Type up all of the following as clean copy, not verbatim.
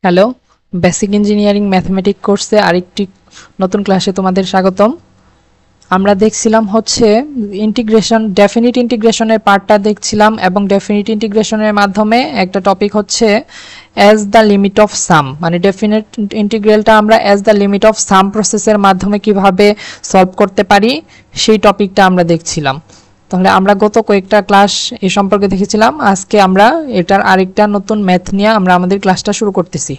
Hello, basic engineering mathematics কোর্সে আরেকটি নতুন ক্লাসে তোমাদের স্বাগতম। আমরা দেখছিলাম হচ্ছে ইন্টিগ্রেশন, ডেফিনিট ইন্টিগ্রেশনের পার্টটা দেখছিলাম এবং ডেফিনিট ইন্টিগ্রেশনের মাধ্যমে একটা টপিক হচ্ছে as the limit of some, মানে ডেফিনিট ইন্টিগ্রালটা আমরা as the limit of some প্রসেসের মাধ্যমে কিভাবে সলভ করতে পারি সেই টপিকটা আমরা দেখছিলাম। তাহলে আমরা গত কয়েকটা ক্লাস এই সম্পর্কে দেখেছিলাম। আজকে আমরা এটার আরেকটা নতুন ম্যাথ নিয়ে আমরা আমাদের ক্লাসটা শুরু করতেছি।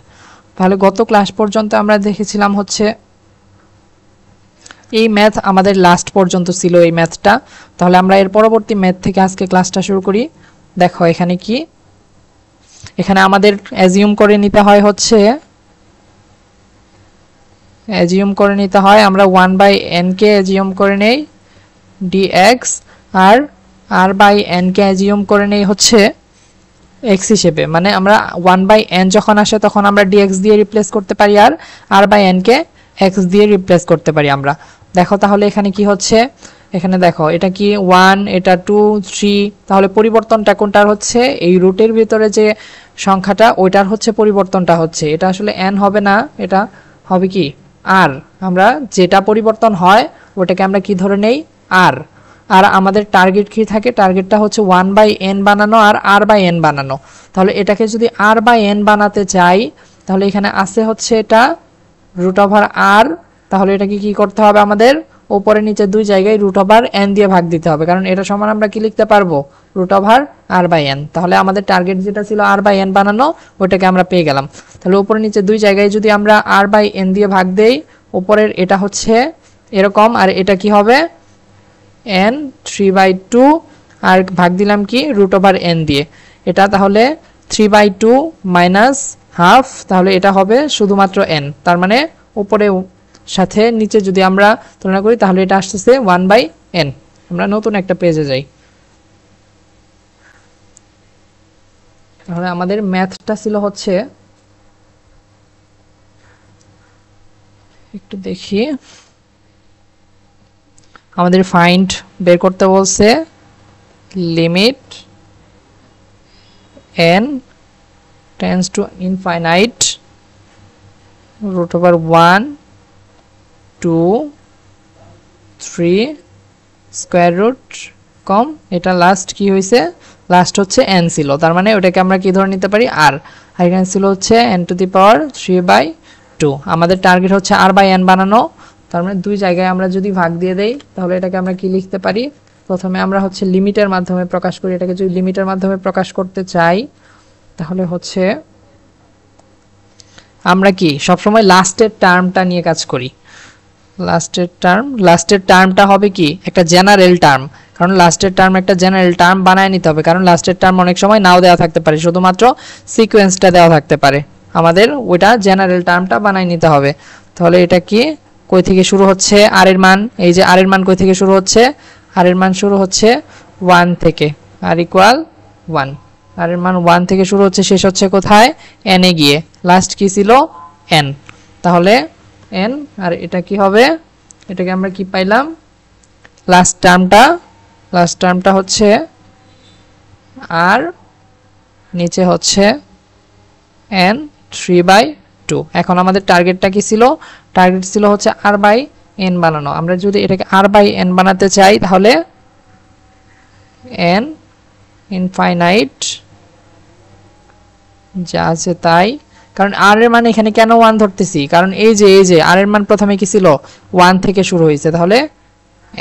তাহলে গত ক্লাস পর্যন্ত আমরা দেখেছিলাম হচ্ছে এই ম্যাথ আমাদের লাস্ট পর্যন্ত ছিল এই ম্যাথটা। তাহলে আমরা এর পরবর্তী ম্যাথ থেকে আজকে ক্লাসটা শুরু করি। দেখো এখানে কি, এখানে আমাদের অ্যাজিউম করে নিতে হয় হচ্ছে, আমরা 1/n কে অ্যাজিউম করে নেই dx, আর r/n কে অ্যাজিউম করে নেই হচ্ছে x হিসেবে। মানে আমরা 1/n যখন আসে তখন আমরা dx দিয়ে রিপ্লেস করতে পারি আর r/n কে x দিয়ে রিপ্লেস করতে পারি আমরা। দেখো তাহলে এখানে কি হচ্ছে, এখানে দেখো এটা কি 1, এটা 2, 3, তাহলে পরিবর্তনটা কোনটার হচ্ছে, এই রুটের ভিতরে যে সংখ্যাটা ওইটার হচ্ছে পরিবর্তনটা হচ্ছে, এটা আসলে n হবে না, এটা হবে কি r। আমরা যেটা পরিবর্তন হয় ওটাকে আমরা কি ধরে নেই r। আর আমাদের টার্গেট কি থাকে, টার্গেটটা হচ্ছে 1/n বানানো আর r/n বানানো। তাহলে এটাকে যদি r/n বানাতে চাই তাহলে এখানে আছে হচ্ছে এটা √r। তাহলে এটাকে কি করতে হবে, আমাদের উপরে নিচে দুই জায়গায় √n দিয়ে ভাগ দিতে হবে, কারণ এটা সমান আমরা কি লিখতে পারবো √r/n। তাহলে আমাদের টার্গেট যেটা ছিল r/n বানানো ওটাকে আমরা পেয়ে গেলাম। তাহলে উপরে নিচে দুই জায়গায় যদি আমরা r/n দিয়ে ভাগ দেই, উপরের এটা হচ্ছে এরকম আর এটা কি হবে n 3/2 আর ভাগ দিলাম কি √n দিয়ে, এটা তাহলে 3/2 মাইনাস হাফ, তাহলে এটা হবে শুধুমাত্র n। তার মানে উপরে সাথে নিচে যদি আমরা তুলনা করি তাহলে এটা আসতেছে 1/n। আমরা নতুন একটা পেজে যাই। তাহলে আমাদের ম্যাথটা ছিল হচ্ছে, একটু দেখি, আমাদের ফাইন্ড বের করতে বলছে limit n tends to infinite √1 2 3 square root কম, এটা লাস্ট কি হয়েছে, লাস্ট হচ্ছে n ছিল, তার মানে ওটাকে আমরা কি ধরে নিতে পারি r। আর এখানে ছিল হচ্ছে n⁻3/2। আমাদের টার্গেট হচ্ছে r/n বানানো, তার মানে দুই জায়গায় আমরা যদি ভাগ দিয়ে দেই তাহলে এটাকে আমরা কি লিখতে পারি, প্রথমে আমরা হচ্ছে লিমিটের মাধ্যমে প্রকাশ করি। এটাকে যদি লিমিটের মাধ্যমে প্রকাশ করতে চাই তাহলে হচ্ছে আমরা কি সবসময় লাস্টের টার্মটা নিয়ে কাজ করি। লাস্টের টার্মটা হবে কি একটা জেনারেল টার্ম, কারণ লাস্টের টার্ম একটা জেনারেল টার্ম বানায় নিতে হবে, কারণ লাস্টের টার্ম অনেক সময় নাও দেওয়া থাকতে পারে, শুধুমাত্র সিকোয়েন্সটা দেওয়া থাকতে পারে, আমাদের ওইটা জেনারেল টার্মটা বানায় নিতে হবে। তাহলে এটা কি কই থেকে শুরু হচ্ছে, আর এর মান, এই যে আর এর মান কই থেকে শুরু হচ্ছে, আর এর মান শুরু হচ্ছে 1 থেকে, আর ইকুয়াল 1। আর এর মান 1 থেকে শুরু হচ্ছে, শেষ হচ্ছে কোথায় n এ গিয়ে, লাস্ট কি ছিল n। তাহলে n আর এটা কি হবে, এটাকে আমরা কি পাইলাম, লাস্ট টার্মটা হচ্ছে আর নিচে হচ্ছে n 3/2। এখন আমাদের টার্গেটটা কি ছিল, টার্গেট ছিল হচ্ছে r/n বানানো। আমরা যদি এটাকে r/n বানাতে চাই তাহলে n ইনফাইনাইট যা আছে তাই, কারণ r এর মান এখানে কেন 1 ধরতেছি, কারণ এই যে r এর মান প্রথমে কি ছিল 1 থেকে শুরু হয়েছে, তাহলে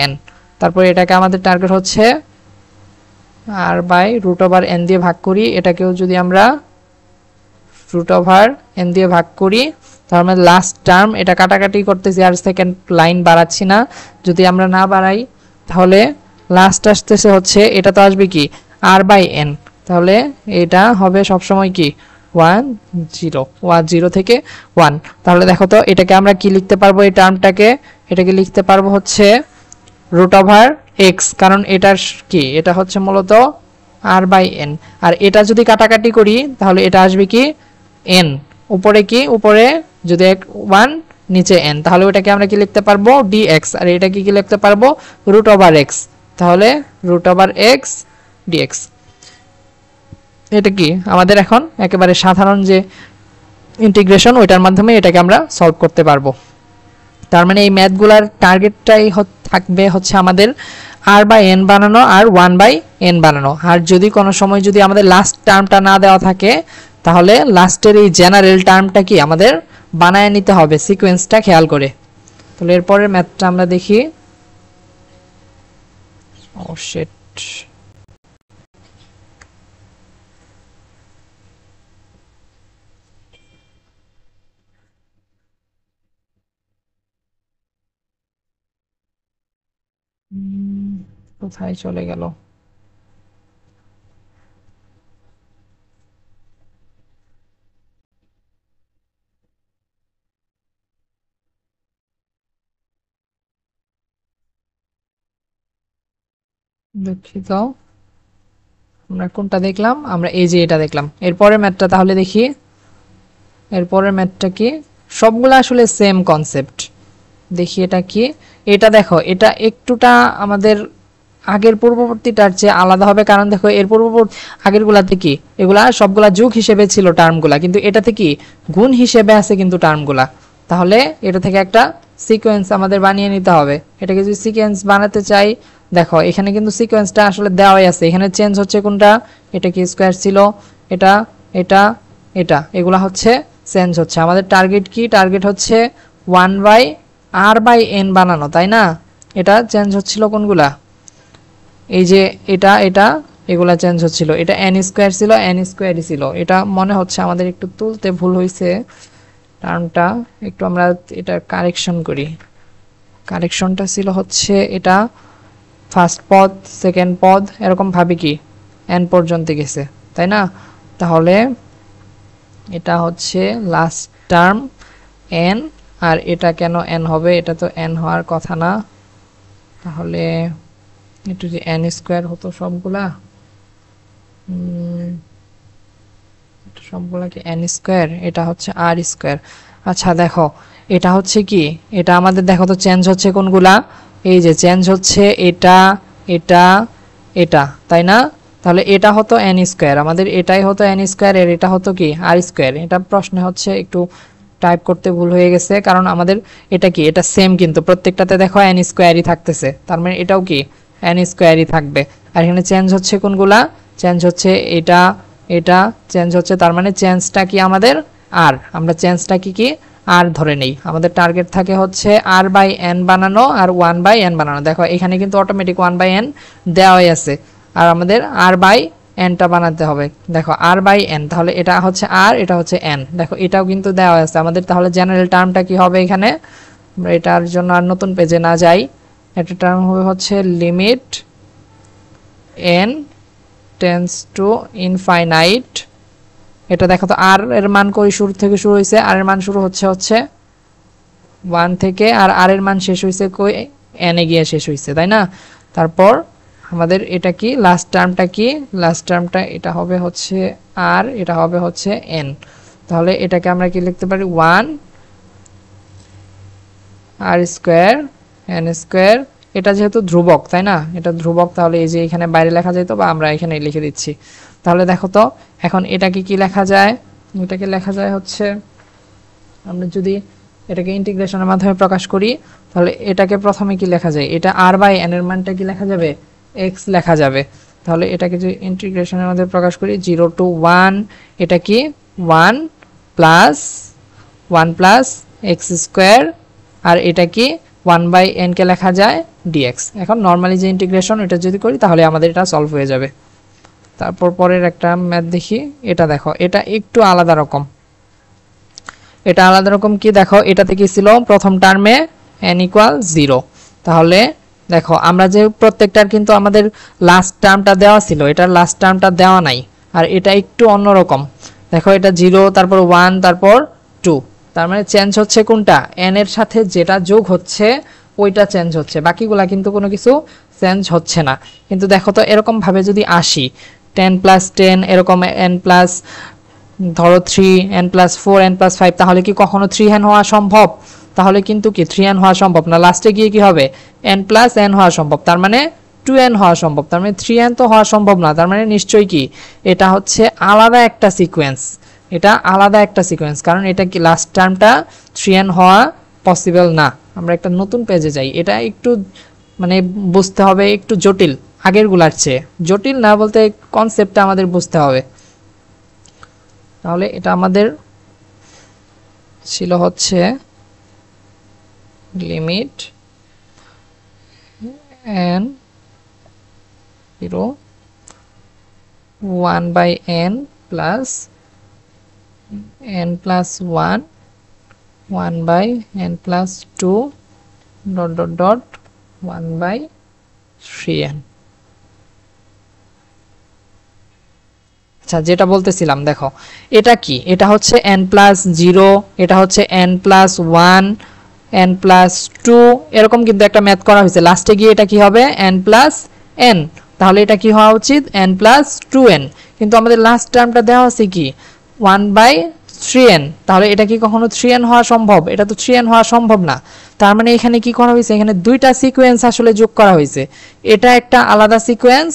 n। তারপরে এটাকে আমাদের টার্গেট হচ্ছে r/√n দিয়ে ভাগ করি, এটাকেও যদি আমরা √n দিয়ে ভাগ করি তাহলে আমাদের লাস্ট টার্ম, এটা কাটাকাটি করতেছি আর সেকেন্ড লাইন বাড়াচ্ছি না, যদি আমরা না বাড়াই তাহলে লাস্ট আসতেছে হচ্ছে, এটা তো আসবে কি r/n, তাহলে এটা হবে সবসময় কি 0 থেকে 1। তাহলে দেখো তো এটাকে আমরা কি লিখতে পারবো, এই টার্মটাকে এটাকে লিখতে পারবো হচ্ছে √x, কারণ এটার কি, এটা হচ্ছে মূলত r/n। আর এটা যদি কাটাকাটি করি তাহলে এটা আসবে কি n, উপরে কি, উপরে যদি 1 নিচে n, তাহলে ওটাকে আমরা কি লিখতে পারবো dx, আর এটাকে কি লিখতে পারবো √x, তাহলে √x dx। এটা কি আমাদের এখন একেবারে সাধারণ যে ইন্টিগ্রেশন, ওইটার মাধ্যমে এটাকে আমরা সলভ করতে পারবো। তার মানে এই ম্যাথগুলার টার্গেটটাই থাকবে হচ্ছে আমাদের r/n বানানো আর 1/n বানানো। আর যদি কোনো সময় যদি আমাদের লাস্ট টার্মটা না দেওয়া থাকে তাহলে লাস্টের এই জেনারেল টার্মটা কি আমাদের বানায় নিতে হবে সিকোয়েন্সটা খেয়াল করে। তাহলে এরপরের ম্যাথটা আমরা দেখি। ও শিট, কোথায় চলে গেল? দুঃখিত, আমরা কোনটা দেখলাম? আমরা এই যে এটা দেখলাম। এরপরের ম্যাথটা তাহলে দেখি। এরপরের ম্যাথটা কি? সবগুলো আসলে সেম কনসেপ্ট। দেখি এটা কি। এটা দেখো, এটা একটুটা আমাদের আগের পূর্ববর্তীটার চেয়ে আলাদা হবে, কারণ দেখো এর পূর্ববর্তী আগেরগুলাতে কি এগুলা সবগুলা যোগ হিসেবে ছিল টার্মগুলা, কিন্তু এটাতে কি গুণ হিসেবে আছে কিন্তু টার্মগুলা। তাহলে এটা থেকে একটা সিকোয়েন্স আমাদের বানিয়ে নিতে হবে। এটাকে যদি সিকোয়েন্স বানাতে চাই, দেখো এখানে কিন্তু সিকোয়েন্সটা আসলে দেওয়াই আছে। এখানে চেঞ্জ হচ্ছে কোনটা? এটা কি স্কোয়ার ছিল, এটা এটা এটা, এগুলা হচ্ছে চেঞ্জ হচ্ছে। আমাদের টার্গেট কি? টার্গেট হচ্ছে 1/r/n বানানো, তাই না? এটা চেঞ্জ হচ্ছিল কোনগুলা? এই যে এটা এটা এগুলা চেঞ্জ হচ্ছিল। এটা n স্কয়ার ছিল, n স্কয়ারই ছিল। এটা মনে হচ্ছে আমাদের একটু তুলতে ভুল হয়েছে টার্মটা, একটু আমরা এটা কারেকশন করি। কারেকশনটা ছিল হচ্ছে এটা ফার্স্ট পদ সেকেন্ড পদ এরকম ভাবে কি n পর্যন্ত গেছে, তাই না? তাহলে এটা হচ্ছে লাস্ট টার্ম n, আর এটা কেন n হবে? এটা তো n হওয়ার কথা না। তাহলে একটু যে n স্কয়ার হতো সবগুলা, সবগুলা কি n স্কয়ার? এটা হচ্ছে r স্কয়ার। আচ্ছা দেখো এটা হচ্ছে কি, এটা আমাদের দেখো তো চেঞ্জ হচ্ছে কোনগুলা? এই যে চেঞ্জ হচ্ছে এটা এটা এটা, তাই না? তাহলে এটা হতো n স্কয়ার, আমাদের এটাই হতো n স্কয়ার, এর এটা হতো কি r স্কয়ার। এটা প্রশ্নে হচ্ছে একটু টাইপ করতে ভুল হয়ে গেছে, কারণ আমাদের এটা কি এটা সেম, কিন্তু প্রত্যেকটাতে দেখো n স্কয়ারই থাকতেছে, তার মানে এটাও কি n স্কয়ারই থাকবে। আর এখানে চেঞ্জ হচ্ছে কোনগুলা? চেঞ্জ হচ্ছে এটা এটা চেঞ্জ হচ্ছে, তার মানে চেঞ্জটা কি আমাদের r। আমরা চেঞ্জটা কি কি r ধরে নেই। আমাদের টার্গেট থাকে হচ্ছে r/n বানানো আর 1/n বানানো। দেখো এখানে কিন্তু অটোমেটিক 1/n দেওয়াই আছে, আর আমাদের r/nটা বানাতে হবে। দেখো r/n, তাহলে এটা হচ্ছে r, এটা হচ্ছে n। দেখো এটাও কিন্তু দেওয়া আছে আমাদের। তাহলে জেনারেল টার্মটা কি হবে এখানে? আমরা এটার জন্য আর নতুন পেজে না যাই। একটা টার্ম হবে হচ্ছে limit n tends to infinite. এটা দেখো তো r এর মান কই শুরু থেকে শুরু হয়েছে? r এর মান শুরু হচ্ছে 1 থেকে, আর r এর মান শেষ হয়েছে কই? n এ গিয়ে শেষ হয়েছে, তাই না? তারপর আমাদের এটা কি লাস্ট টার্মটা কি? লাস্ট টার্মটা এটা হবে হচ্ছে r, এটা হবে হচ্ছে n। তাহলে এটাকে আমরা কি লিখতে পারি? 1 r স্কয়ার n স্কয়ার। এটা যেহেতু ধ্রুবক, তাই না? এটা ধ্রুবক, তাহলে এই যে এখানে বাইরে লেখা যেত, বা আমরা এখানে লিখে দিচ্ছি। তাহলে দেখো তো এখন এটাকে কি লেখা যায়? এটাকে লেখা যায় হচ্ছে, আমরা যদি এটাকে ইন্টিগ্রেশনের মাধ্যমে প্রকাশ করি তাহলে এটাকে প্রথমে কি লেখা যায়? এটা r/n এর মানটা কি লেখা যাবে? x লেখা যাবে। তাহলে এটাকে যদি ইন্টিগ্রেশনের মধ্যে প্রকাশ করি 0 to 1, এটা কি 1 প্লাস x স্কয়ার, আর এটা কি 1/n কে লেখা যায় dx। এখন নরমালি যে ইন্টিগ্রেশন এটা যদি করি তাহলে আমাদের এটা সলভ হয়ে যাবে। তারপর পরের একটা ম্যাথ দেখি। এটা দেখো এটা একটু আলাদা রকম। এটা আলাদা রকম কি? দেখো এটাতে কি ছিল প্রথম টার্মে n = 0। তাহলে দেখো আমরা যে প্রত্যেকটার কিন্তু আমাদের লাস্ট টার্মটা দেওয়া ছিল, এটার লাস্ট টার্মটা দেওয়া নাই, আর এটা একটু অন্যরকম। দেখো এটা 0, তারপর 1, তারপর 2, তার মানে চেঞ্জ হচ্ছে কোনটা? n এর সাথে যেটা যোগ হচ্ছে ওইটা চেঞ্জ হচ্ছে, বাকিগুলা কিন্তু কোনো কিছু চেঞ্জ হচ্ছে না। কিন্তু দেখো তো এরকম ভাবে যদি আসি 10 + 10 এরকম n প্লাস ধরো 3 n + 4 n + 5, তাহলে কি কখনো 3n হওয়া সম্ভব? তাহলে কিন্তু কি 3n হওয়া সম্ভব না। লাস্টে গিয়ে কি হবে? n + n হওয়া সম্ভব, তার মানে 2n হওয়া সম্ভব, তার মানে 3n তো হওয়া সম্ভব না। তার মানে নিশ্চয়ই কি এটা হচ্ছে আলাদা একটা সিকোয়েন্স। এটা আলাদা একটা সিকোয়েন্স, কারণ এটা কি লাস্ট টার্মটা 3n হওয়া পসিবল না। আমরা একটা নতুন পেজে যাই, এটা একটু মানে বুঝতে হবে, একটু জটিল আগের গুলার চেয়ে। জটিল না বলতে কনসেপ্টটা আমাদের বুঝতে হবে। তাহলে এটা আমাদের ছিল হচ্ছে limit n 0 1/n plus n plus 1 1/n plus 2 dot dot dot 1/3n। আচ্ছা, যেটা বলতেছিলাম দেখো, এটা কি, এটা হচ্ছে n plus 0, এটা হচ্ছে n plus 1, n plus 2, এরকম কিন্তু একটা ম্যাথ করা হয়েছে। লাস্টে গিয়ে এটা কি হবে, n plus n, তাহলে এটা কি হওয়া উচিত, n plus 2n, কিন্তু আমাদের লাস্ট টার্মটা দেওয়া আছে কি 1/3n, তাহলে এটা কি কখনো 3n হওয়া সম্ভব? এটা তো 3n হওয়া সম্ভব না। তার মানে এখানে কি করা হয়েছে, এখানে দুইটা সিকোয়েন্স আসলে যোগ করা হয়েছে। এটা একটা আলাদা সিকোয়েন্স,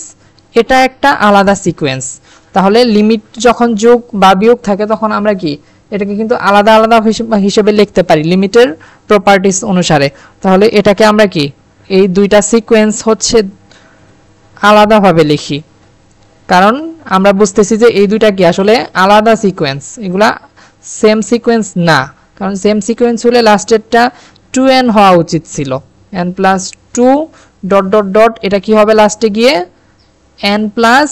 এটা একটা আলাদা সিকোয়েন্স। তাহলে লিমিট যখন যোগ বা বিয়োগ থাকে তখন আমরা কি এটাকে কিন্তু আলাদা আলাদা হিসেবে লিখতে পারি লিমিটের প্রপার্টিস অনুসারে। তাহলে এটাকে আমরা কি এই দুইটা সিকোয়েন্স হচ্ছে আলাদাভাবে লিখি, কারণ আমরা বুঝতেছি যে এই দুইটা কি আসলে আলাদা সিকোয়েন্স, এগুলা সেম সিকোয়েন্স না। কারণ সেম সিকোয়েন্স হলে লাস্টেরটা 2n হওয়া উচিত ছিল, n plus 2 dot dot dot, এটা কি হবে লাস্টে গিয়ে n plus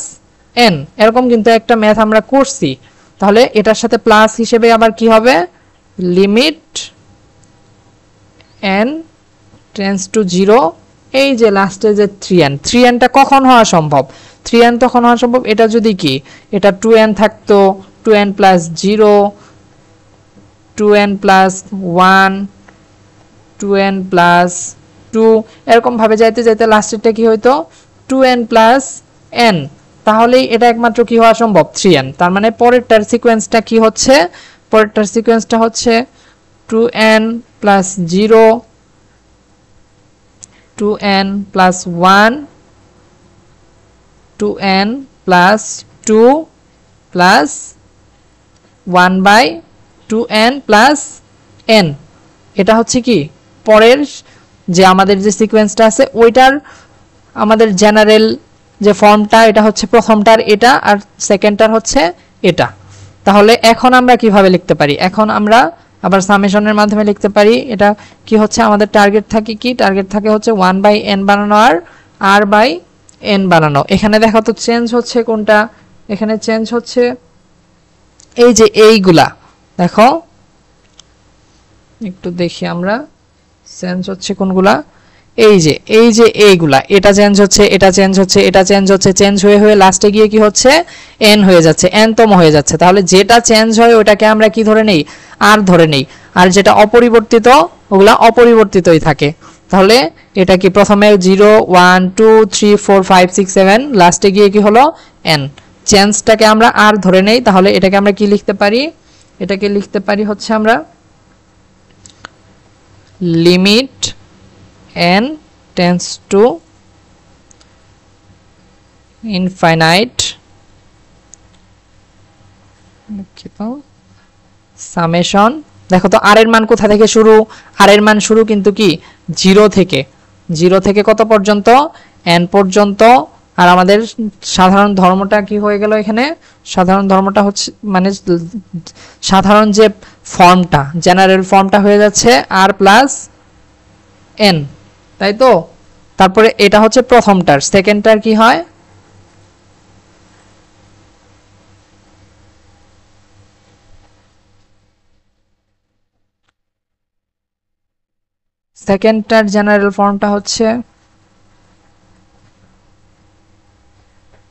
n, এরকম কিন্তু একটা ম্যাথ আমরা করছি। তাহলে এটার সাথে প্লাস হিসেবে আবার কি হবে, লিমিট n টেন্ডস টু 0, এই যে লাস্টে যে 3n, 3nটা কখন হওয়া সম্ভব, 3n তখন হওয়া সম্ভব এটা যদি কি এটা 2n থাকতো, 2n plus 0, 2n plus 1, 2n plus 2, এরকম ভাবে যাইতে যাইতে লাস্টেরটা কি হইতো 2n plus n, তাহলেই এটা একমাত্র কি হওয়া সম্ভব 3n। তার মানে পরেরটার সিকোয়েন্সটা কি হচ্ছে, পরেরটার সিকোয়েন্সটা হচ্ছে 2n plus 0, 2n plus 1, 2n plus 2 plus 1/2n plus n। এটা হচ্ছে কি পরের যে আমাদের যে সিকোয়েন্সটা আছে ওইটার আমাদের জেনারেল যে ফর্মটা, এটা হচ্ছে প্রথমটার এটা, আর সেকেন্ডটার হচ্ছে এটা। তাহলে এখন আমরা কিভাবে লিখতে পারি, এখন আমরা আবার সামেশনের মাধ্যমে লিখতে পারি। এটা কি হচ্ছে আমাদের টার্গেট থাকে কি, টার্গেট থাকে হচ্ছে 1/n বানানো আর r/n বানানো। এখানে দেখো তো চেঞ্জ হচ্ছে কোনটা, এখানে চেঞ্জ হচ্ছে এই যে এইগুলা, দেখো একটু দেখি আমরা চেঞ্জ হচ্ছে কোনগুলা, এই যে এইগুলা, এটা চেঞ্জ হচ্ছে, এটা চেঞ্জ হচ্ছে, এটা চেঞ্জ হচ্ছে, চেঞ্জ হয়ে হয়ে লাস্টে গিয়ে কি হচ্ছে n হয়ে যাচ্ছে, n তম হয়ে যাচ্ছে। তাহলে যেটা চেঞ্জ হয় ওটাকে আমরা কি ধরে নেই, r ধরে নেই, আর যেটা অপরিবর্তিত ওগুলা অপরিবর্তিতই থাকে। তাহলে এটা কি প্রথমে 0 1 2 3 4 5 6 7, লাস্টে গিয়ে কি হলো n, চেঞ্জটাকে আমরা r ধরে নেই। তাহলে এটাকে আমরা কি লিখতে পারি, এটাকে লিখতে পারি হচ্ছে আমরা limit n tends to infinite summation. দেখো তো r এর মান কোথা থেকে শুরু, r এর মান শুরু কিন্তু কি 0 থেকে, 0 থেকে কত পর্যন্ত n পর্যন্ত। আর আমাদের সাধারণ ধর্মটা কি হয়ে গেল, এখানে সাধারণ ধর্মটা হচ্ছে মানে সাধারণ যে ফর্মটা জেনারেল ফর্মটা হয়ে যাচ্ছে r প্লাস n, তাই তো। তারপরে এটা হচ্ছে প্রথমটার, সেকেন্ডটার কি হয়, সেকেন্ডটার জেনারেল ফর্মটা হচ্ছে,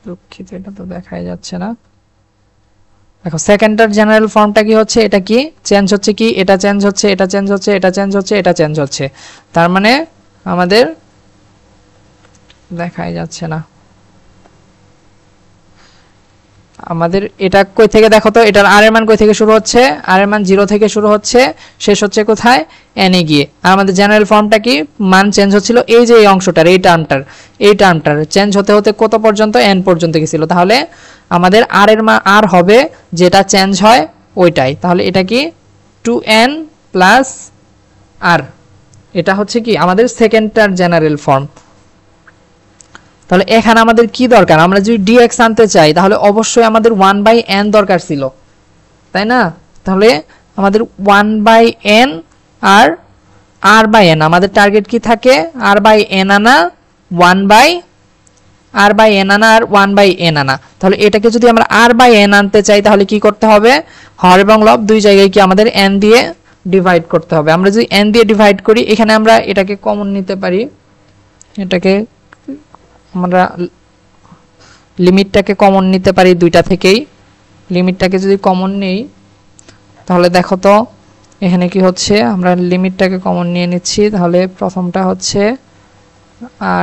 দুঃখিত এটা তো দেখাই যাচ্ছে না। দেখো সেকেন্ডটার জেনারেল ফর্মটা কি হচ্ছে, এটা কি চেঞ্জ হচ্ছে কি, এটা চেঞ্জ হচ্ছে, এটা চেঞ্জ হচ্ছে, এটা চেঞ্জ হচ্ছে, এটা চেঞ্জ হচ্ছে। তার মানে আমাদের দেখাই যাচ্ছে না, আমাদের এটা কই থেকে দেখো তো, এটার আর এর মান কই থেকে শুরু হচ্ছে, আর এর মান 0 থেকে শুরু হচ্ছে, শেষ হচ্ছে কোথায় n এ গিয়ে। আর আমাদের জেনারেল ফর্মটা কি মান চেঞ্জ হচ্ছিল এই যে এই অংশটার, এই টার্মটার চেঞ্জ হতে হতে কত পর্যন্ত n পর্যন্ত গিয়েছিল। তাহলে আমাদের আর এর মান আর হবে যেটা চেঞ্জ হয় ওইটাই। তাহলে এটা কি 2n প্লাস আর, এটা হচ্ছে কি আমাদের সেকেন্ডটার জেনারেল ফর্ম। তাহলে এখানে আমাদের কি দরকার, আমরা যদি dx আনতে চাই তাহলে অবশ্যই আমাদের 1/n দরকার ছিল, তাই না? তাহলে আমাদের 1/n আর r/n, আমাদের টার্গেট কি থাকে r/n আনা 1/r/n আনা আর 1/n আনা। তাহলে এটাকে যদি আমরা r/n আনতে চাই তাহলে কি করতে হবে, হর এবং লব দুই জায়গায় কি আমাদের n দিয়ে ডিভাইড করতে হবে। আমরা যদি n দিয়ে ডিভাইড করি, এখানে আমরা এটাকে কমন নিতে পারি, এটাকে আমরা লিমিটটাকে কমন নিতে পারি দুইটা থেকেই। লিমিটটাকে যদি কমন নেই তাহলে দেখো তো এখানে কি হচ্ছে, আমরা লিমিটটাকে কমন নিয়ে নিচ্ছি। তাহলে প্রথমটা হচ্ছে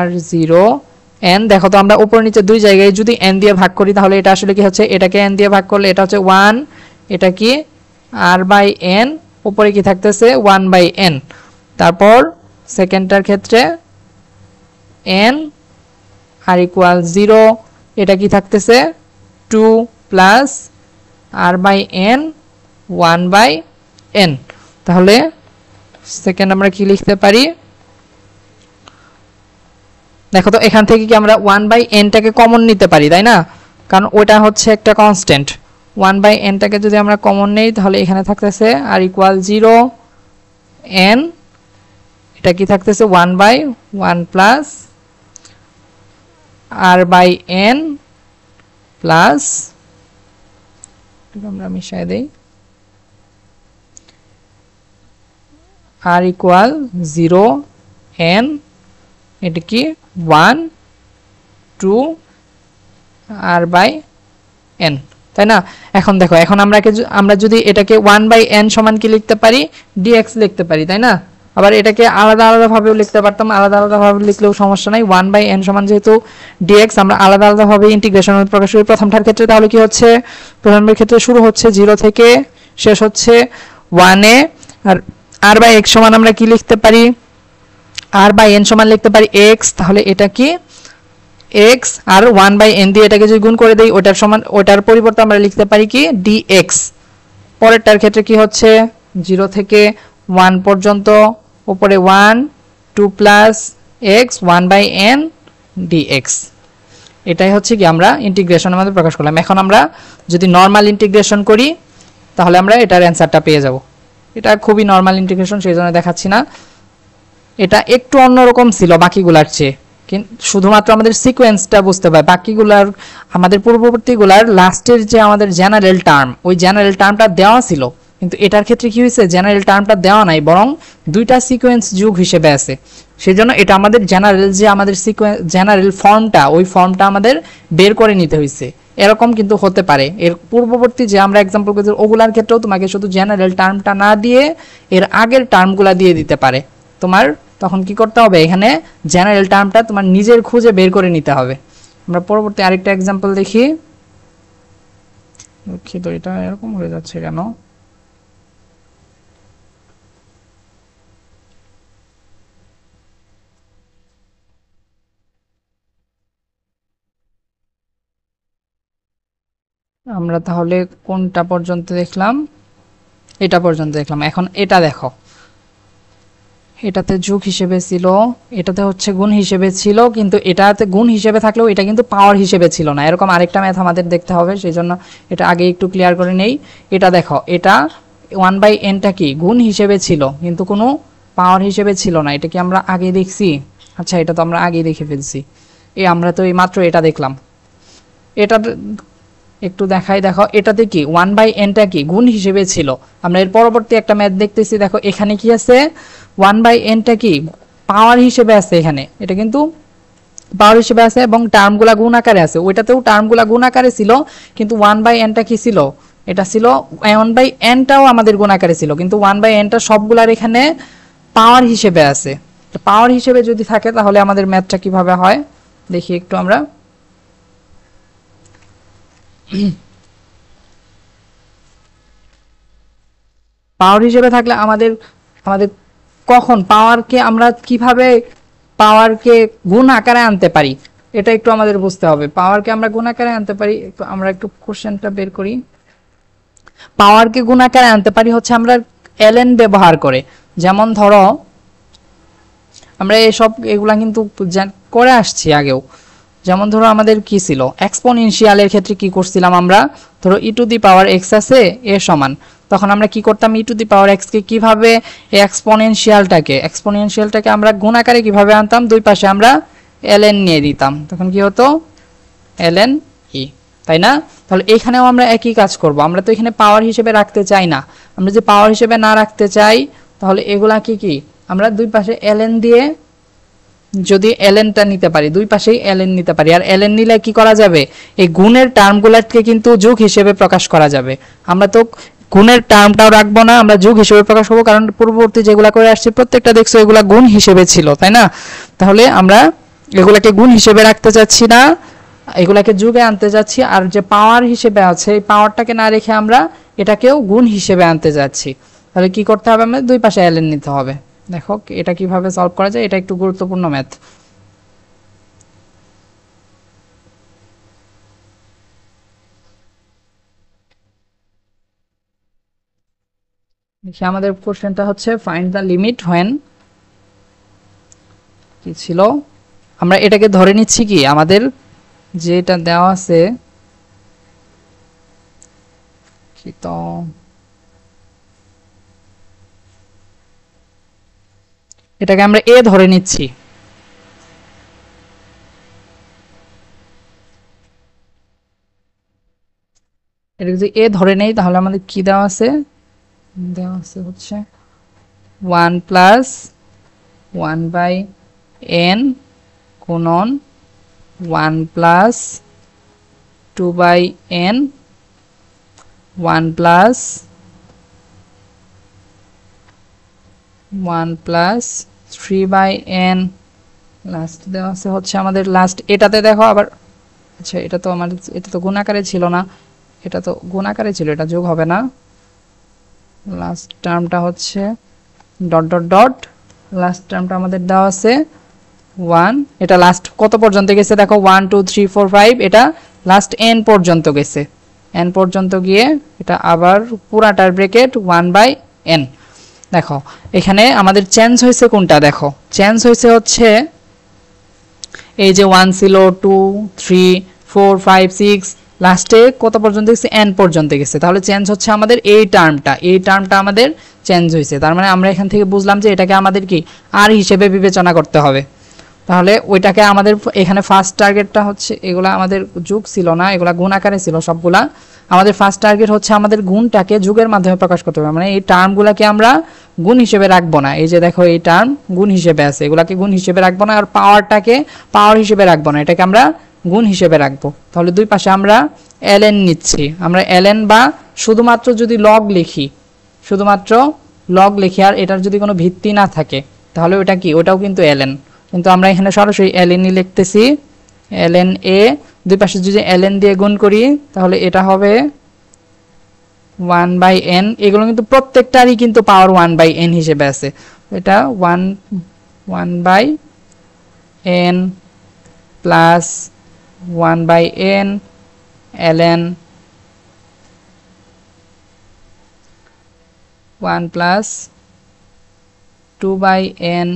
r0 n, দেখো তো আমরা উপর নিচে দুই জায়গায় যদি n দিয়ে ভাগ করি তাহলে এটা আসলে কি হচ্ছে, এটাকে n দিয়ে ভাগ করলে এটা হচ্ছে 1, এটা কি r/n, উপরে কি থাকতেছে 1/n। তারপর সেকেন্ডটার ক্ষেত্রে n আর ইকুয়াল 0, এটা কি থাকতেছে 2 প্লাস r/n 1/n। তাহলে সেকেন্ড আমরা কি লিখতে পারি, দেখো তো এখান থেকে কি আমরা 1/n টাকে কমন নিতে পারি, তাই না? কারণ ওটা হচ্ছে একটা কনস্ট্যান্ট। 1/n টাকে যদি আমরা কমন নেই তাহলে এখানে থাকতেছে আর ইকুয়াল 0 n, এটা কি থাকতেছে 1/1 প্লাস r/n প্লাস, আমরা মিশিয়ে দেই, r ইকুয়াল 0 n, এটা কি 1 2 r/n, তাই না? এখন দেখো, এখন আমরা যদি এটাকে 1/n সমান কি লিখতে পারি, dx লিখতে পারি, তাই না? আবার এটাকে আলাদা আলাদা ভাবেও লিখতে পারতাম, আলাদা আলাদা ভাবে লিখলেও সমস্যা নাই। 1/n সমান যেহেতু dx, আমরা আলাদা আলাদা ভাবে ইন্টিগ্রেশন প্রকাশ করি। প্রথমটার ক্ষেত্রে তাহলে কি হচ্ছে, প্রথমের ক্ষেত্রে শুরু হচ্ছে 0 থেকে, শেষ হচ্ছে 1 এ। আর r/x সমান আমরা কি লিখতে পারি, r/n সমান লিখতে পারি x। তাহলে এটা কি x আর 1/n দিয়ে এটাকে যদি গুণ করে দেই, ওটার সমান, ওটার পরিবর্তে আমরা লিখতে পারি কি dx। পরেরটার ক্ষেত্রে কি হচ্ছে 0 থেকে 1 পর্যন্ত, উপরে 1 2 প্লাস x 1/n dx। এটাই হচ্ছে কি আমরা ইন্টিগ্রেশনের মধ্যে প্রকাশ করলাম। এখন আমরা যদি নরমাল ইন্টিগ্রেশন করি তাহলে আমরা এটার অ্যান্সারটা পেয়ে যাব। এটা খুবই নরমাল ইন্টিগ্রেশন, সেই জন্য দেখাচ্ছি না। এটা একটু অন্যরকম ছিল বাকিগুলার চেয়ে, কিন্তু শুধুমাত্র আমাদের সিকোয়েন্সটা বুঝতে হবে। বাকিগুলার, আমাদের পূর্ববর্তীগুলার লাস্টের যে আমাদের জেনারেল টার্ম, ওই জেনারেল টার্মটা দেওয়া ছিল, কিন্তু এটার ক্ষেত্রে কি হয়েছে, জেনারেল টার্মটা দেওয়া নাই, বরং দুইটা সিকোয়েন্স যুগ হিসেবে আছে। সেই জন্য এটা আমাদের জেনারেল, যে আমাদের সিকোয়েন্স জেনারেল ফর্মটা, ওই ফর্মটা আমাদের বের করে নিতে হয়েছে। এরকম কিন্তু হতে পারে এর পূর্ববর্তী যে আমরা এক্সাম্পল করেছি ওগুলার ক্ষেত্রেও তোমাকে শুধু জেনারেল টার্মটা না দিয়ে এর আগের টার্মগুলা দিয়ে দিতে পারে। তোমার তখন কি করতে হবে, এখানে জেনারেল টার্মটা তোমার নিজের খুঁজে বের করে নিতে হবে। আমরা পরবর্তী আরেকটা এক্সাম্পল দেখি। দুঃখিত, এটা এরকম হয়ে যাচ্ছে কেন? আমরা তাহলে কোনটা পর্যন্ত দেখলাম, এটা পর্যন্ত দেখলাম। এখন এটা দেখো, এটাতে যোগ হিসেবে ছিল, এটাতে হচ্ছে গুণ হিসেবে ছিল, কিন্তু এটাতে গুণ হিসেবে থাকলেও এটা কিন্তু পাওয়ার হিসেবে ছিল না। এরকম আরেকটা ম্যাথ আমাদের দেখতে হবে, সেই জন্য এটা আগে একটু ক্লিয়ার করে নেই। এটা দেখো, এটা 1/nটা কি গুণ হিসেবে ছিল কিন্তু কোনো পাওয়ার হিসেবে ছিল না। এটা কি আমরা আগে দেখছি? আচ্ছা, এটা তো আমরা আগেই দেখে ফেলছি। আমরা তো এই মাত্র এটা দেখলাম। এটা একটু দেখাই, দেখো এটাতে কি 1/nটা কি গুণ হিসেবে ছিল। আমরা এর পরবর্তী একটা ম্যাথ দেখতেছি, দেখো এখানে কি আছে, 1/nটা কি পাওয়ার হিসেবে আছে। এখানে এটা কিন্তু পাওয়ার হিসেবে আছে এবং টার্মগুলা গুণ আকারে আছে। ওইটাতেও টার্মগুলা গুণ আকারে ছিল, কিন্তু 1/nটা কি ছিল, এটা ছিল 1/nটাও আমাদের গুণ আকারে ছিল, কিন্তু 1/nটা সবগুলার এখানে পাওয়ার হিসেবে আছে। পাওয়ার হিসেবে যদি থাকে তাহলে আমাদের ম্যাথটা কিভাবে হয় দেখি একটু আমরা। পাওয়ার হিসেবে থাকলে আমাদের আমাদের কখন পাওয়ারকে আমরা কিভাবে পাওয়ারকে গুণ আকারে আনতে পারি এটা একটু আমাদের বুঝতে হবে। পাওয়ারকে আমরা গুণ আকারে আনতে পারি, একটু আমরা একটু কোশ্চেনটা বের করি। পাওয়ারকে গুণ আকারে আনতে পারি হচ্ছে আমরা ln ব্যবহার করে। যেমন ধরো আমরা এগুলা কিন্তু করে আসছি আগেও। যেমন ধরো আমাদের কি ছিল, এক্সপোনেনশিয়ালের ক্ষেত্রে কি করছিলাম আমরা, ধরো e to the power x আছে এ সমান, তখন আমরা কি করতাম, e to the power x কে কিভাবে এক্সপোনেনশিয়ালটাকে আমরা গুণ আকারে কিভাবে আনতাম, দুই পাশে আমরা ln নিয়ে দিতাম, তখন কি হতো ln e, তাই না? তাহলে এখানেও আমরা একই কাজ করব। আমরা তো এখানে পাওয়ার হিসেবে রাখতে চাই না, আমরা যে পাওয়ার হিসেবে না রাখতে চাই তাহলে এগুলা কি আমরা দুই পাশে ln দিয়ে যদি lnটা নিতে পারি, দুই পাশেই ln নিতে পারি। আর ln নিলে কি করা যাবে, এই গুণের টার্মগুলোকে কিন্তু যোগ হিসেবে প্রকাশ করা যাবে। আমরা তো গুণের টার্মটাও রাখবো না, আমরা যোগ হিসেবে প্রকাশ করবো, কারণ পূর্ববর্তী যেগুলা করে আসছি প্রত্যেকটা দেখছো এগুলা গুণ হিসেবে ছিল, তাই না? তাহলে আমরা এগুলাকে গুণ হিসেবে রাখতে চাচ্ছি না, এগুলাকে যোগে আনতে যাচ্ছি। আর যে পাওয়ার হিসেবে আছে এই পাওয়ারটাকে না রেখে আমরা এটাকেও গুণ হিসেবে আনতে যাচ্ছি। তাহলে কি করতে হবে, আমাদের দুই পাশে ln নিতে হবে। দেখো এটা কিভাবে সলভ করা যায়, এটা একটু গুরুত্বপূর্ণ ম্যাথ। দেখি আমাদের কোশ্চেনটা হচ্ছে ফাইন্ড দ্য লিমিট হোয়েন, কি ছিল, আমরা এটাকে ধরে নিচ্ছি কি আমাদের যেটা দেওয়া আছে কি, তো এটাকে আমরা a ধরে নিচ্ছি। এটাকে যদি a ধরে নেই তাহলে আমাদের কি দেওয়া আছে, দেওয়া আছে হচ্ছে 1 প্লাস 1/n গুণন 1 plus 2/n 1 plus 3/n last দেওয়া আছে হচ্ছে আমাদের লাস্ট এটাতে দেখো আবার, আচ্ছা এটা তো আমাদের, এটা তো গুণ আকারে ছিল না, এটা তো গুণ আকারে ছিল, এটা যোগ হবে না। লাস্ট টার্মটা হচ্ছে ডট ডট ডট, লাস্ট টার্মটা আমাদের দেওয়া আছে 1, এটা লাস্ট কত পর্যন্ত গেছে দেখো 1 2 3 4 5, এটা লাস্ট n পর্যন্ত গেছে, n পর্যন্ত গিয়ে এটা আবার পুরাটার ব্র্যাকেট 1/n। দেখো এখানে আমাদের চেঞ্জ হয়েছে কোনটা, দেখো চেঞ্জ হয়েছে হচ্ছে এই যে 1 ছিল 2 3 4 5 6, লাস্টে কত পর্যন্ত গেছে, n পর্যন্ত গেছে। তাহলে চেঞ্জ হচ্ছে আমাদের এই টার্মটা আমাদের চেঞ্জ হয়েছে। তার মানে আমরা এখান থেকে বুঝলাম যে এটাকে আমাদের কি আর হিসেবে বিবেচনা করতে হবে। তাহলে ওইটাকে আমাদের এখানে ফার্স্ট টার্গেটটা হচ্ছে, এগুলা আমাদের যোগ ছিল না, এগুলা গুণ আকারে ছিল সবগুলা। আমাদের ফার্স্ট টার্গেট হচ্ছে আমাদের গুণটাকে যোগের মাধ্যমে প্রকাশ করতে হবে, মানে এই টার্মগুলোকে আমরা গুণ হিসেবে রাখবো না। এই যে দেখো এই টার্ম গুণ হিসেবে আছে, এগুলাকে গুণ হিসেবে রাখবো না। আর পাওয়ারটাকে পাওয়ার হিসেবে রাখবো না, এটাকে আমরা গুণ হিসেবে রাখবো। তাহলে দুই পাশে আমরা ln নিচ্ছি, আমরা ln বা শুধুমাত্র যদি লগ লিখি, শুধুমাত্র লগ লিখি আর এটার যদি কোনো ভিত্তি না থাকে তাহলে ওটা কি, ওটাও কিন্তু ln, কিন্তু আমরা এখানে সরাসরি ln লিখতেছি, ln a, দুই পাশে যদি ln দিয়ে গুণ করি তাহলে এটা হবে 1/n। এগুলো কিন্তু প্রত্যেকটারই কিন্তু পাওয়ার 1/n হিসেবে আছে, এটা 1/n plus 1/n ln 1 plus 2/n,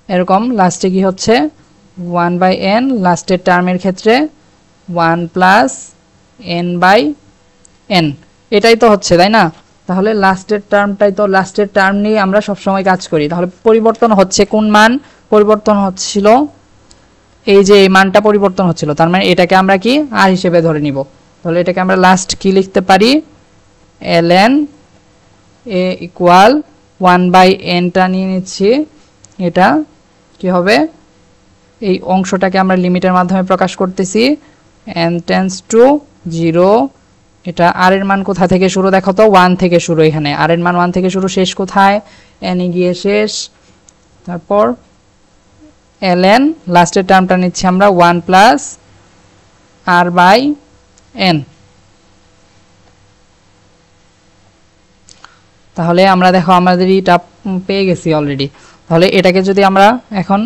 এরকম লাস্টে কি হচ্ছে 1/n, লাস্টের টার্মের ক্ষেত্রে 1 প্লাস n/n, এটাই তো হচ্ছে, তাই না? তাহলে লাস্টের টার্মটাই তো, লাস্টের টার্ম নিয়ে আমরা সবসময় কাজ করি। তাহলে পরিবর্তন হচ্ছে কোন মান, পরিবর্তন হচ্ছিল এই যে এই মানটা পরিবর্তন হচ্ছিল, তার মানে এটাকে আমরা কি আর হিসেবে ধরে নিব। তাহলে এটাকে আমরা লাস্ট কি লিখতে পারি, ln a ইকুয়াল 1/n টা নিয়ে নিচ্ছি, এটা কি হবে, এই অংশটাকে আমরা লিমিটের মাধ্যমে প্রকাশ করতেছি, n টেন্ডস টু 0, এটা r এর মান কোথা থেকে শুরু, দেখো তো 1 থেকে শুরু, এখানে r এর মান 1 থেকে শুরু, শেষ কোথায়, n এ গিয়ে শেষ। তারপর ln লাস্টের টার্মটা নিচ্ছি আমরা 1 প্লাস r/n। তাহলে আমরা দেখো আমাদের এটা পেয়ে গেছি অলরেডি। তাহলে এটাকে যদি আমরা এখন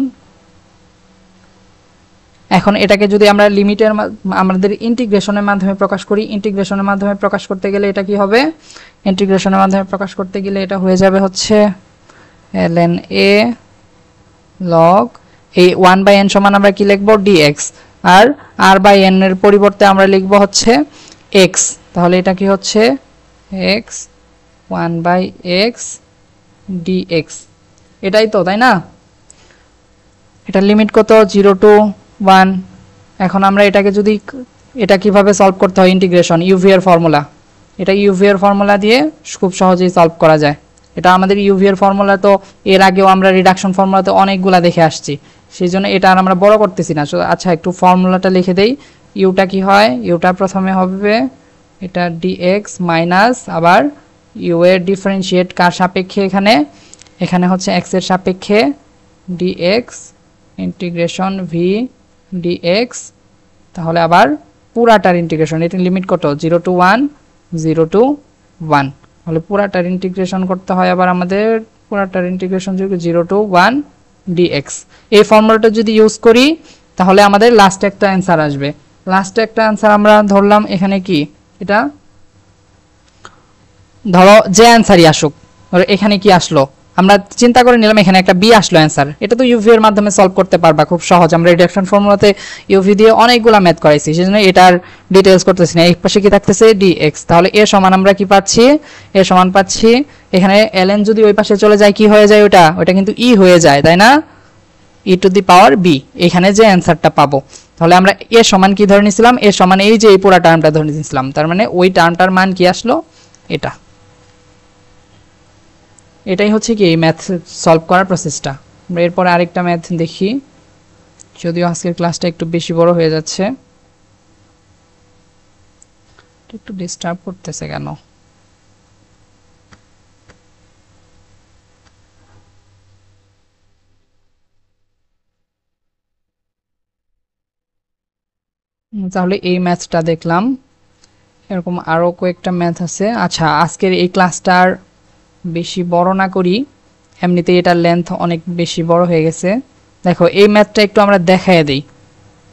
এখন এটাকে যদি আমরা লিমিটের আমাদের ইন্টিগ্রেশনের মাধ্যমে প্রকাশ করি, ইন্টিগ্রেশনের মাধ্যমে প্রকাশ করতে গেলে এটা কি হবে, ইন্টিগ্রেশনের মাধ্যমে প্রকাশ করতে গেলে এটা হয়ে যাবে হচ্ছে ln a log এই 1/n সমান আমরা কি লিখব dx, আর r/n এর পরিবর্তে আমরা লিখব হচ্ছে x, তাহলে এটা কি হচ্ছে x 1/x dx, এটাই তো, তাই না? এটা লিমিট কত 0 to 1। এখন আমরা এটাকে যদি এটা কিভাবে সলভ করতে হয় ইন্টিগ্রেশন, ইউভি এর ফর্মুলা, এটা ইউভি এর ফর্মুলা দিয়ে খুব সহজেই সলভ করা যায়। এটা আমাদের ইউভি এর ফর্মুলা তো এর আগেও আমরা রিডাকশন ফর্মুলাতে অনেকগুলা দেখে আসছি, সেই জন্য এটা আর আমরা বড় করতেছি না। আচ্ছা একটু ফর্মুলাটা লিখে দেই। ইউটা কি হয়, ইউটা প্রথমে হবে এটা dx মাইনাস আবার ইউ এর ডিফারেন্সিয়েট কার সাপেক্ষে, এখানে এখানে হচ্ছে x এর সাপেক্ষে dx ইন্টিগ্রেশন v dx, তাহলে আবার পুরাটার ইন্টিগ্রেশন, এটা লিমিট কত 0 to 1 0 to 1, তাহলে পুরাটার ইন্টিগ্রেশন করতে হয় আবার আমাদের, পুরাটার ইন্টিগ্রেশন 0 to 1 dx। এই ফর্মুলাটা যদি ইউজ করি তাহলে আমাদের লাস্টে একটা অ্যান্সার আসবে। লাস্টে একটা অ্যান্সার আমরা ধরলাম এখানে কি, এটা ধরো যে অ্যান্সারই আসুক, এখানে কি আসলো আমরা চিন্তা করে নিলাম, এখানে একটা বি আসলো অ্যান্সার, এটা তো ইউভি এর মাধ্যমে সলভ করতে পারবা খুব সহজ। আমরা রিডাকশন ফর্মুলাতে ইউভি দিয়ে অনেকগুলা ম্যাথ করাইছি, সেজন্য এটার ডিটেইলস করতেছি না। এই পাশে কি থাকতেছে dx, তাহলে এর সমান আমরা কি পাচ্ছি, এর সমান পাচ্ছি এখানে ln যদি ওই পাশে চলে যায় কি হয়ে যায়, ওটা কিন্তু ই হয়ে যায়, তাই না, e to the power b, এখানে যে অ্যান্সারটা পাবো। তাহলে আমরা এর সমান কি ধরে নিছিলাম, এর সমান এই যে এই পুরো টার্মটা ধরে নিছিলাম, তার মানে ওই টার্মটার মান কি আসলো, এটা। এটাই হচ্ছে কি এই ম্যাথ সলভ করার প্রসেসটা। আমরা এরপর আরেকটা ম্যাথ দেখি, যদিও আজকের ক্লাসটা একটু বেশি বড় হয়ে যাচ্ছে, একটু ডিস্টার্ব করতেছে কেন। তাহলে এই ম্যাথটা দেখলাম, এরকম আরো কয়েকটা ম্যাথ আছে। আচ্ছা আজকের এই ক্লাসটার বেশি বড় না করি, এমনিতেই এটার লেন্থ অনেক বেশি বড় হয়ে গেছে। দেখো এই ম্যাথটা একটু আমরা দেখাই দেই,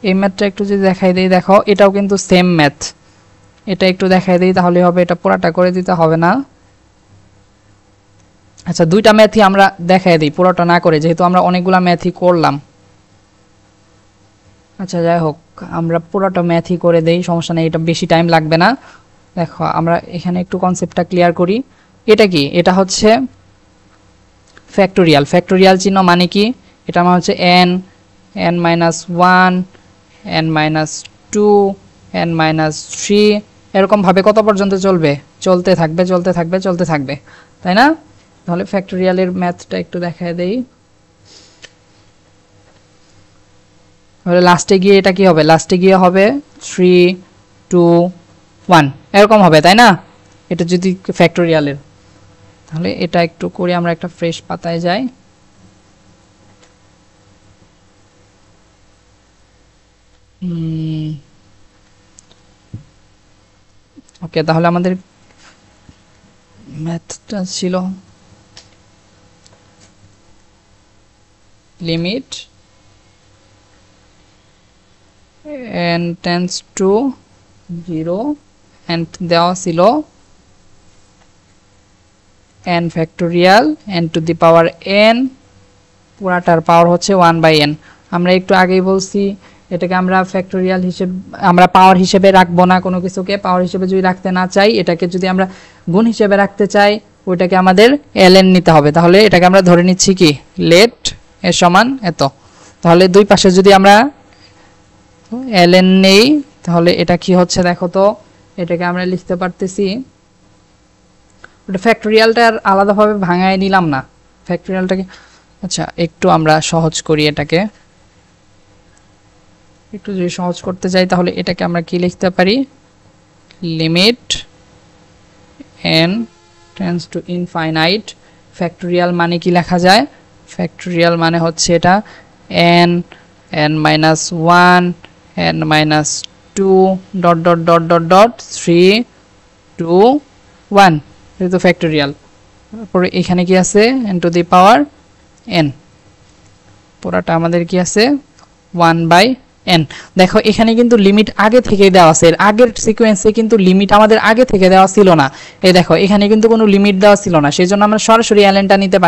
এই ম্যাথটা একটু যদি দেখাই দেই, দেখো এটাও কিন্তু সেম ম্যাথ, এটা একটু দেখাই দেই তাহলে হবে, এটা পুরাটা করে দিতে হবে না। আচ্ছা দুইটা ম্যাথই আমরা দেখাই দিই পুরোটা না করে, যেহেতু আমরা অনেকগুলা ম্যাথই করলাম। আচ্ছা যাই হোক আমরা পুরোটা ম্যাথই করে দেই, সমস্যা নেই, এটা বেশি টাইম লাগবে না। দেখো আমরা এখানে একটু কনসেপ্টটা ক্লিয়ার করি। এটা কি, এটা হচ্ছে ফ্যাক্টোরিয়াল, ফ্যাক্টোরিয়াল চিহ্ন মানে কি, এটা মানে হচ্ছে n n-1 n-2 n-3, এরকম ভাবে কত পর্যন্ত চলবে, চলতে থাকবে চলতে থাকবে চলতে থাকবে, তাই না? তাহলে ফ্যাক্টোরিয়ালের ম্যাথটা একটু দেখায় দেই। তাহলে লাস্টে গিয়ে এটা কি হবে, লাস্টে গিয়ে হবে 3 2 1 এরকম হবে, তাই না? এটা যদি ফ্যাক্টোরিয়ালের, তাহলে এটা একটু করে আমরা একটা ফ্রেশ পাতায় যাই। ওকে তাহলে আমাদের ম্যাথটা ছিল limit n tends to 0 and দেওয়া ছিল n factorial n to the power n, পুরাটার পাওয়ার হচ্ছে 1/n। আমরা একটু আগেই বলছি এটাকে আমরা ফ্যাক্টোরিয়াল হিসেবে আমরা পাওয়ার হিসেবে রাখবো না, কোনো কিছুকে পাওয়ার হিসেবে যদি রাখতে না চাই, এটাকে যদি আমরা গুণ হিসেবে রাখতে চাই ওইটাকে আমাদের ln নিতে হবে। তাহলে এটাকে আমরা ধরে নিচ্ছি কি লেট এর সমান এত, তাহলে দুই পাশে যদি আমরা ln নেই তাহলে এটা কি হচ্ছে দেখো তো, এটাকে আমরা লিখতে পারতেছি, ওটা ফ্যাক্টোরিয়ালটা আর আলাদাভাবে ভাঙায় নিলাম না ফ্যাক্টোরিয়ালটাকে। আচ্ছা একটু আমরা সহজ করি, এটাকে একটু যদি সহজ করতে চাই তাহলে এটাকে আমরা কি লিখতে পারি, limit n tends to infinite, factorial মানে কি লেখা যায়, ফ্যাক্টোরিয়াল মানে হচ্ছে এটা n n-1 n-2 dot dot dot dot dot 3 2 1, এটা তো ফ্যাক্টোরিয়াল। তারপরে এখানে কি আছে n to the power n, পুরোটা আমাদের কি আছে 1/n এন। দেখো এখানে কিন্তু লিমিট আগে থেকে দেওয়া আছে, এর আগের সিকোয়েন্সে কিন্তু লিমিট আমাদের আগে থেকে দেওয়া ছিল না। এই দেখো এখানে কিন্তু কোনো লিমিট দেওয়া ছিল না, সেই জন্য আমরা সরাসরি এলএনটা নিতে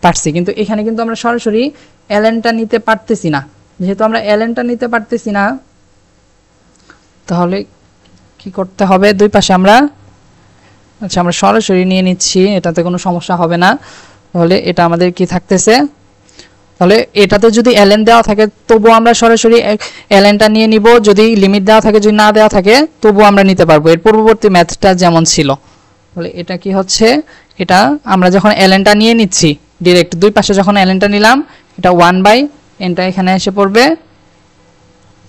পারছি, কিন্তু এখানে কিন্তু আমরা সরাসরি এলএনটা নিতে পারতেছি না। যেহেতু আমরা এলএনটা নিতে পারতেছি না, তাহলে কি করতে হবে, দুই পাশে আমরা আচ্ছা আমরা সরাসরি নিয়ে নিচ্ছি, এটাতে কোনো সমস্যা হবে না। তাহলে এটা আমাদের কি থাকতেছে, তাহলে এটাতে যদি এলএন দেওয়া থাকে তবুও আমরা সরাসরি এলএনটা নিয়ে নিব, যদি লিমিট দেওয়া থাকে, যদি না দেওয়া থাকে তবুও আমরা নিতে পারবো, এর পূর্ববর্তী ম্যাথটা যেমন ছিল। তাহলে এটা কি হচ্ছে, এটা আমরা যখন এলএনটা নিয়ে নিচ্ছি ডিরেক্ট দুই পাশে যখন এলএনটা নিলাম, এটা 1/nটা এখানে এসে পড়বে।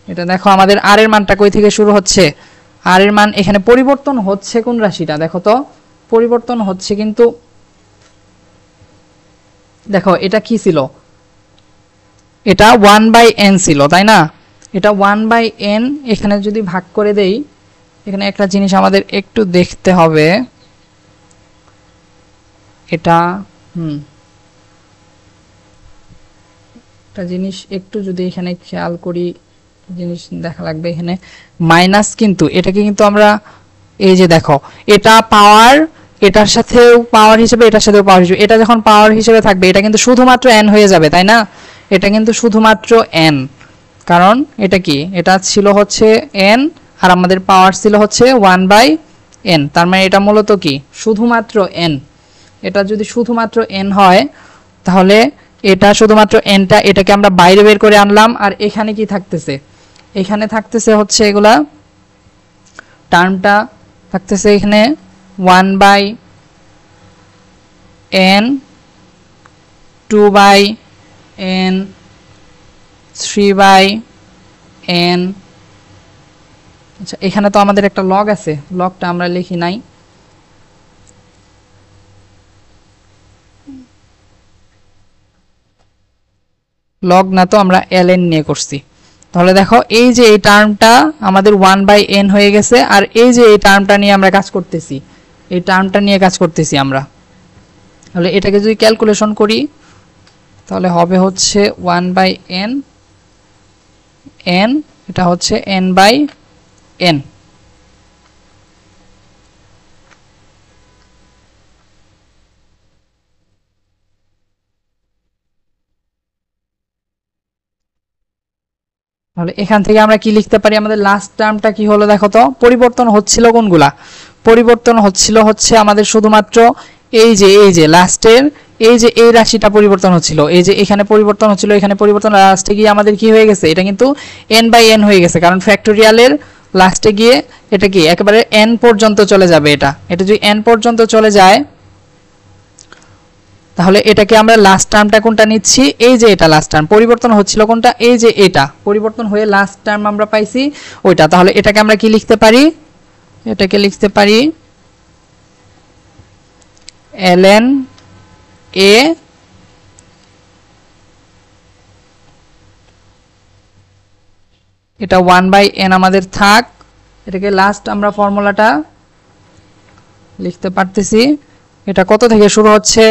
এটা দেখো আমাদের আর এর মানটা কই থেকে শুরু হচ্ছে, আর এর মান এখানে পরিবর্তন হচ্ছে কোন রাশিটা, দেখো তো পরিবর্তন হচ্ছে, কিন্তু দেখো এটা কি ছিল, এটা 1/n ছিল তাই না, এটা 1/n এখানে যদি ভাগ করে দেই, এখানে একটা জিনিস আমাদের একটু দেখতে হবে, এটা একটা জিনিস একটু যদি এখানে খেয়াল করি, জিনিস দেখা লাগবে, এখানে মাইনাস, কিন্তু এটাকে কিন্তু আমরা এই যে দেখো এটা পাওয়ার, এটার সাথেও পাওয়ার হিসেবে, এটার সাথেও পাওয়ার হিসেবে, এটা যখন পাওয়ার হিসেবে থাকবে এটা কিন্তু শুধুমাত্র n হয়ে যাবে তাই না, এটা কিন্তু শুধুমাত্র n, কারণ এটা কি, এটা ছিল হচ্ছে n আর আমাদের পাওয়ার ছিল হচ্ছে 1/n, তার মানে এটা মূলত কি শুধুমাত্র n। এটা যদি শুধুমাত্র n হয় তাহলে এটা শুধুমাত্র nটা, এটাকে আমরা বাইরে বের করে আনলাম, আর এখানে কি থাকতেছে, এখানে থাকতেছে হচ্ছে এগুলা টার্মটা থাকতেছে এখানে 1/n, 2/n, 3/n। আচ্ছা এখানে তো আমাদের একটা লগ আছে, লগটা আমরা লিখি নাই, লগ না তো আমরা ln নিয়ে করছি। তাহলে দেখো এই যে এই টার্মটা আমাদের 1/n হয়ে গেছে, আর এই যে এই টার্মটা নিয়ে আমরা কাজ করতেছি, এই টার্মটা নিয়ে কাজ করতেছি আমরা। তাহলে এটাকে যদি ক্যালকুলেশন করি তাহলে হবে হচ্ছে 1/n, n এটা হচ্ছে n/n। তাহলে এখান থেকে আমরা কি লিখতে পারি, আমাদের লাস্ট টার্মটা কি হলো দেখো তো, পরিবর্তন হচ্ছিল কোনগুলা, পরিবর্তন হচ্ছিল হচ্ছে আমাদের শুধুমাত্র এই যে লাস্টের এই যে এই রাশিটা পরিবর্তন হচ্ছিল, এই যে এখানে পরিবর্তন হচ্ছিল, এখানে পরিবর্তন, লাস্টে গিয়ে আমাদের কি হয়ে গেছে, এটা কিন্তু n/n হয়ে গেছে, কারণ ফ্যাক্টোরিয়ালের লাস্টে গিয়ে এটা কি একেবারে n পর্যন্ত চলে যাবে, এটা যদি n পর্যন্ত চলে যায় তাহলে এটাকে আমরা লাস্ট টার্মটা কোনটা নিচ্ছি, এই যে এটা লাস্ট টার্ম, পরিবর্তন হচ্ছিল কোনটা, এই যে এটা পরিবর্তন হয়ে লাস্ট টার্ম আমরা পাইছি ওইটা। তাহলে এটাকে আমরা কি লিখতে পারি, এটাকে লিখতে পারি ln a এটা 1/n আমাদের থাক, এটাকে লাস্ট আমরা ফর্মুলাটা লিখতে পারতেছি, এটা কত থেকে শুরু হচ্ছে,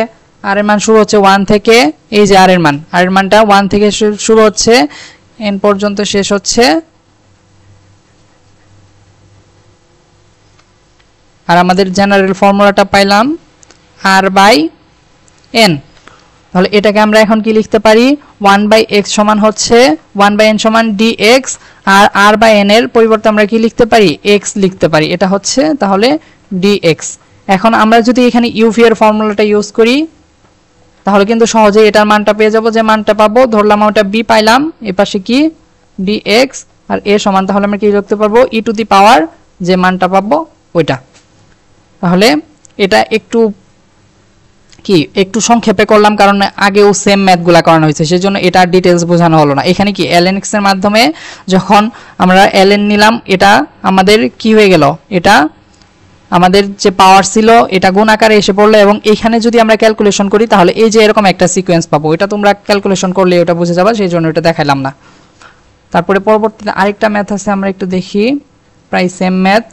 আর এর মান শুরু হচ্ছে 1 থেকে, এই যে আর এর মানটা 1 থেকে শুরু হচ্ছে n পর্যন্ত শেষ হচ্ছে, আর আমাদের জেনারেল ফর্মুলাটা পাইলাম r/n। তাহলে এটাকে আমরা এখন কি লিখতে পারি, 1/x সমান হচ্ছে 1/n সমান dx, আর r/n এর পরিবর্তে আমরা কি লিখতে পারি, x লিখতে পারি, এটা হচ্ছে তাহলে dx। এখন আমরা যদি এখানে uv এর ফর্মুলাটা ইউজ করি তাহলে কিন্তু সহজেই এটার মানটা পেয়ে যাব, যে মানটা পাবো ধরলাম ওটা b পাইলাম, এপাশে কি dx, আর a সমান তাহলে আমরা কি লিখতে পারবো e টু দি পাওয়ার, যে মানটা পাবো ওইটা। তাহলে এটা একটু সংক্ষেপে করলাম, কারণ আগেও সেম ম্যাথগুলা করানো হয়েছে, সেজন্য এটা ডিটেলস বোঝানো হলো না। এখানে কি ln x এর মাধ্যমে যখন আমরা ln নিলাম, এটা আমাদের কি হয়ে গেল, এটা আমাদের যে পাওয়ার ছিল এটা গুণ আকারে এসে পড়লো, এবং এখানে যদি আমরা ক্যালকুলেশন করি তাহলে এই যে এরকম একটা সিকোয়েন্স পাবো, এটা তোমরা ক্যালকুলেশন করলে ওটা বুঝে যাবে, সেই জন্য এটা দেখাইলাম না। তারপরে পরবর্তীতে আরেকটা ম্যাথ আছে, আমরা একটু দেখি, প্রায় সেম ম্যাথ।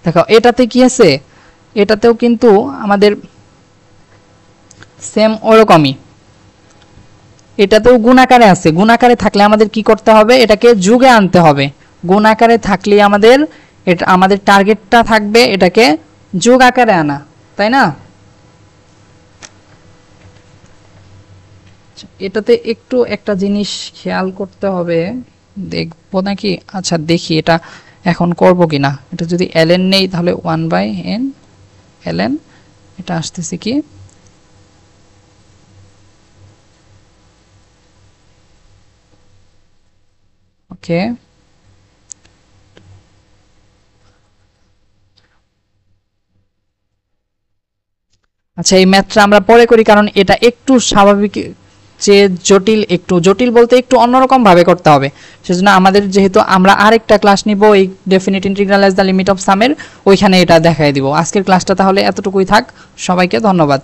দেখো এটাতে কি আছে, এটাতেও কিন্তু আমাদের সেম ওরকমই, এটাতেও গুণ আকারে আছে, গুণ আকারে থাকলে আমাদের কি করতে হবে, এটাকে যোগে আনতে হবে। গুণ আকারে থাকলে আমাদের এটা আমাদের টার্গেটটা থাকবে এটাকে যোগ আকারে আনা, তাই না? এটাতে একটু একটা জিনিস খেয়াল করতে হবে, দেখবো নাকি, আচ্ছা দেখি এটা এখন করব কিনা। এটা যদি ln নেই তাহলে 1/n ln, এটা আসতেছে কি, ওকে আচ্ছা এই ম্যাথটা আমরা পরে করি, কারণ এটা একটু স্বাভাবিক যে জটিল, একটু জটিল বলতে একটু অন্যরকম ভাবে করতে হবে। সেজন্য আমাদের যেহেতু আমরা আরেকটা ক্লাস নিব এই definite integral as the limit of সামের, ওইখানে এটা দেখাই দিব। আজকের ক্লাসটা তাহলে এতটুকুই থাক, সবাইকে ধন্যবাদ।